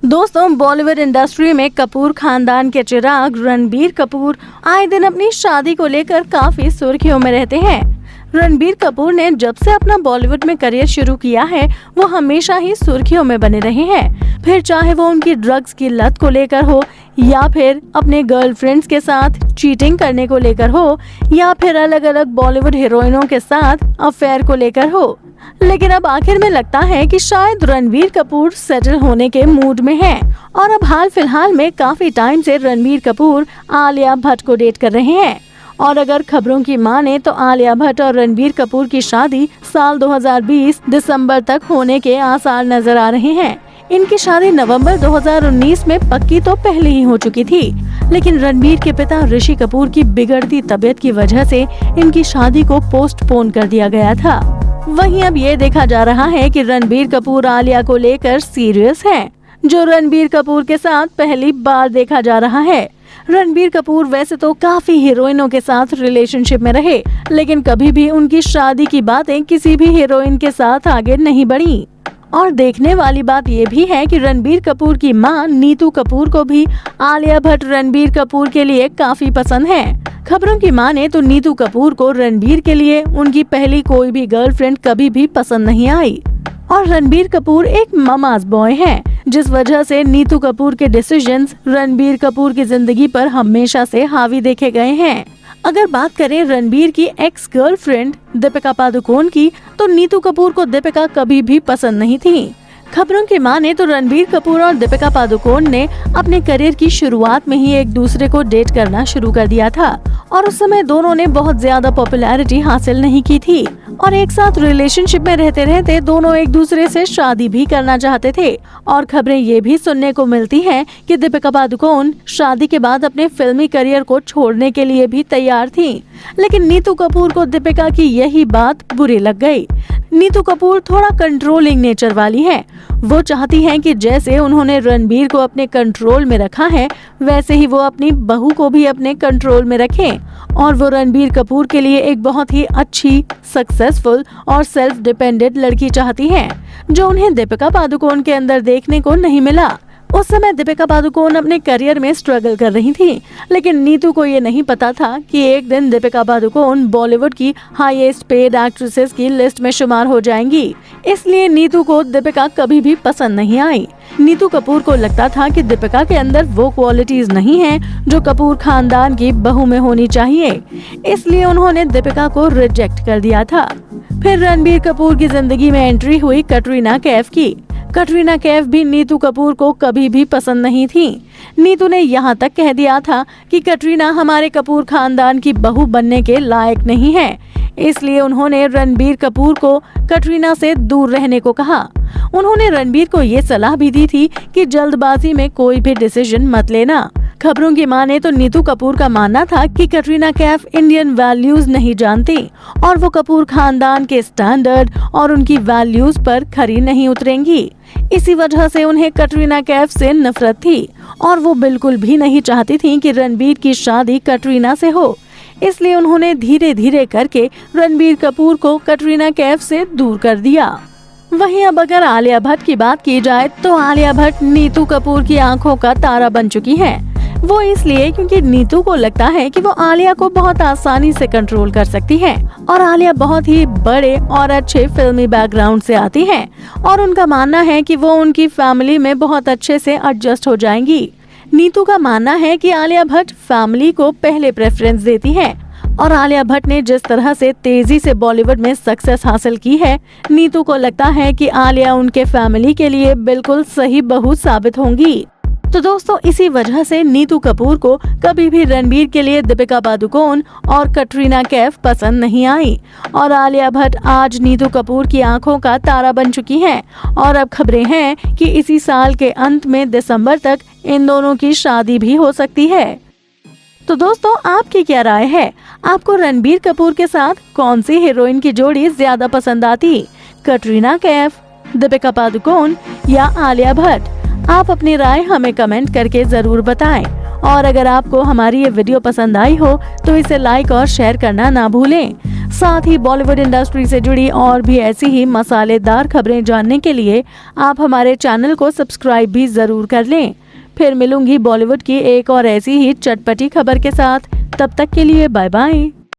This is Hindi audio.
दोस्तों, बॉलीवुड इंडस्ट्री में कपूर खानदान के चिराग रणबीर कपूर आए दिन अपनी शादी को लेकर काफी सुर्खियों में रहते हैं। रणबीर कपूर ने जब से अपना बॉलीवुड में करियर शुरू किया है, वो हमेशा ही सुर्खियों में बने रहे हैं। फिर चाहे वो उनकी ड्रग्स की लत को लेकर हो, या फिर अपने गर्लफ्रेंड्स के साथ चीटिंग करने को लेकर हो, या फिर अलग अलग बॉलीवुड हीरोइनों के साथ अफेयर को लेकर हो। लेकिन अब आखिर में लगता है कि शायद रणबीर कपूर सेटल होने के मूड में हैं और अब हाल फिलहाल में काफी टाइम से रणबीर कपूर आलिया भट्ट को डेट कर रहे हैं। और अगर खबरों की माने तो आलिया भट्ट और रणबीर कपूर की शादी साल 2020 दिसंबर तक होने के आसार नजर आ रहे हैं। इनकी शादी नवंबर 2019 में पक्की तो पहले ही हो चुकी थी, लेकिन रणबीर के पिता ऋषि कपूर की बिगड़ती तबीयत की वजह से इनकी शादी को पोस्टपोन कर दिया गया था। वहीं अब ये देखा जा रहा है कि रणबीर कपूर आलिया को लेकर सीरियस हैं, जो रणबीर कपूर के साथ पहली बार देखा जा रहा है। रणबीर कपूर वैसे तो काफी हीरोइनों के साथ रिलेशनशिप में रहे, लेकिन कभी भी उनकी शादी की बातें किसी भी हीरोइन के साथ आगे नहीं बढ़ी। और देखने वाली बात ये भी है कि रणबीर कपूर की मां नीतू कपूर को भी आलिया भट्ट रणबीर कपूर के लिए काफी पसंद है। खबरों की माने तो नीतू कपूर को रणबीर के लिए उनकी पहली कोई भी गर्लफ्रेंड कभी भी पसंद नहीं आई। और रणबीर कपूर एक ममाज बॉय है, जिस वजह से नीतू कपूर के डिसीजंस रणबीर कपूर की जिंदगी पर हमेशा से हावी देखे गए हैं। अगर बात करें रणबीर की एक्स गर्लफ्रेंड दीपिका पादुकोण की, तो नीतू कपूर को दीपिका कभी भी पसंद नहीं थी। खबरों की माने तो रणबीर कपूर और दीपिका पादुकोण ने अपने करियर की शुरुआत में ही एक दूसरे को डेट करना शुरू कर दिया था और उस समय दोनों ने बहुत ज्यादा पॉपुलैरिटी हासिल नहीं की थी और एक साथ रिलेशनशिप में रहते रहते दोनों एक दूसरे से शादी भी करना चाहते थे। और खबरें ये भी सुनने को मिलती हैं कि दीपिका पादुकोण शादी के बाद अपने फिल्मी करियर को छोड़ने के लिए भी तैयार थी, लेकिन नीतू कपूर को दीपिका की यही बात बुरी लग गई। नीतू कपूर थोड़ा कंट्रोलिंग नेचर वाली है। वो चाहती हैं कि जैसे उन्होंने रणबीर को अपने कंट्रोल में रखा है, वैसे ही वो अपनी बहू को भी अपने कंट्रोल में रखें। और वो रणबीर कपूर के लिए एक बहुत ही अच्छी, सक्सेसफुल और सेल्फ डिपेंडेंट लड़की चाहती हैं, जो उन्हें दीपिका पादुकोण के अंदर देखने को नहीं मिला। उस समय दीपिका पादुकोण अपने करियर में स्ट्रगल कर रही थी, लेकिन नीतू को ये नहीं पता था कि एक दिन दीपिका पादुकोण बॉलीवुड की हाईएस्ट पेड एक्ट्रेसेस की लिस्ट में शुमार हो जाएंगी। इसलिए नीतू को दीपिका कभी भी पसंद नहीं आई। नीतू कपूर को लगता था कि दीपिका के अंदर वो क्वालिटीज नहीं हैं जो कपूर खानदान की बहू में होनी चाहिए, इसलिए उन्होंने दीपिका को रिजेक्ट कर दिया था। फिर रणबीर कपूर की जिंदगी में एंट्री हुई कटरीना कैफ की। कटरीना कैफ भी नीतू कपूर को कभी भी पसंद नहीं थी। नीतू ने यहाँ तक कह दिया था कि कटरीना हमारे कपूर खानदान की बहू बनने के लायक नहीं है, इसलिए उन्होंने रणबीर कपूर को कटरीना से दूर रहने को कहा। उन्होंने रणबीर को ये सलाह भी दी थी कि जल्दबाजी में कोई भी डिसीजन मत लेना। खबरों की माने तो नीतू कपूर का मानना था कि कटरीना कैफ इंडियन वैल्यूज नहीं जानती और वो कपूर खानदान के स्टैंडर्ड और उनकी वैल्यूज पर खरी नहीं उतरेंगी। इसी वजह से उन्हें कटरीना कैफ से नफरत थी और वो बिल्कुल भी नहीं चाहती थी कि रणबीर की शादी कटरीना से हो। इसलिए उन्होंने धीरे धीरे करके रणबीर कपूर को कटरीना कैफ से दूर कर दिया। वहीं अब अगर आलिया भट्ट की बात की जाए तो आलिया भट्ट नीतू कपूर की आंखों का तारा बन चुकी है। वो इसलिए क्योंकि नीतू को लगता है कि वो आलिया को बहुत आसानी से कंट्रोल कर सकती है और आलिया बहुत ही बड़े और अच्छे फिल्मी बैकग्राउंड से आती है और उनका मानना है कि वो उनकी फैमिली में बहुत अच्छे से एडजस्ट हो जाएंगी। नीतू का मानना है कि आलिया भट्ट फैमिली को पहले प्रेफरेंस देती है और आलिया भट्ट ने जिस तरह से तेजी से बॉलीवुड में सक्सेस हासिल की है, नीतू को लगता है कि आलिया उनके फैमिली के लिए बिल्कुल सही बहू साबित होंगी। तो दोस्तों, इसी वजह से नीतू कपूर को कभी भी रणबीर के लिए दीपिका पादुकोण और कटरीना कैफ पसंद नहीं आई और आलिया भट्ट आज नीतू कपूर की आंखों का तारा बन चुकी हैं और अब खबरें हैं कि इसी साल के अंत में दिसंबर तक इन दोनों की शादी भी हो सकती है। तो दोस्तों, आपकी क्या राय है? आपको रणबीर कपूर के साथ कौन सी हीरोइन की जोड़ी ज्यादा पसंद आती? कटरीना कैफ, दीपिका पादुकोण या आलिया भट्ट? आप अपनी राय हमें कमेंट करके जरूर बताएं और अगर आपको हमारी ये वीडियो पसंद आई हो तो इसे लाइक और शेयर करना ना भूलें। साथ ही बॉलीवुड इंडस्ट्री से जुड़ी और भी ऐसी ही मसालेदार खबरें जानने के लिए आप हमारे चैनल को सब्सक्राइब भी जरूर कर लें। फिर मिलूंगी बॉलीवुड की एक और ऐसी ही चटपटी खबर के साथ। तब तक के लिए बाय बाय।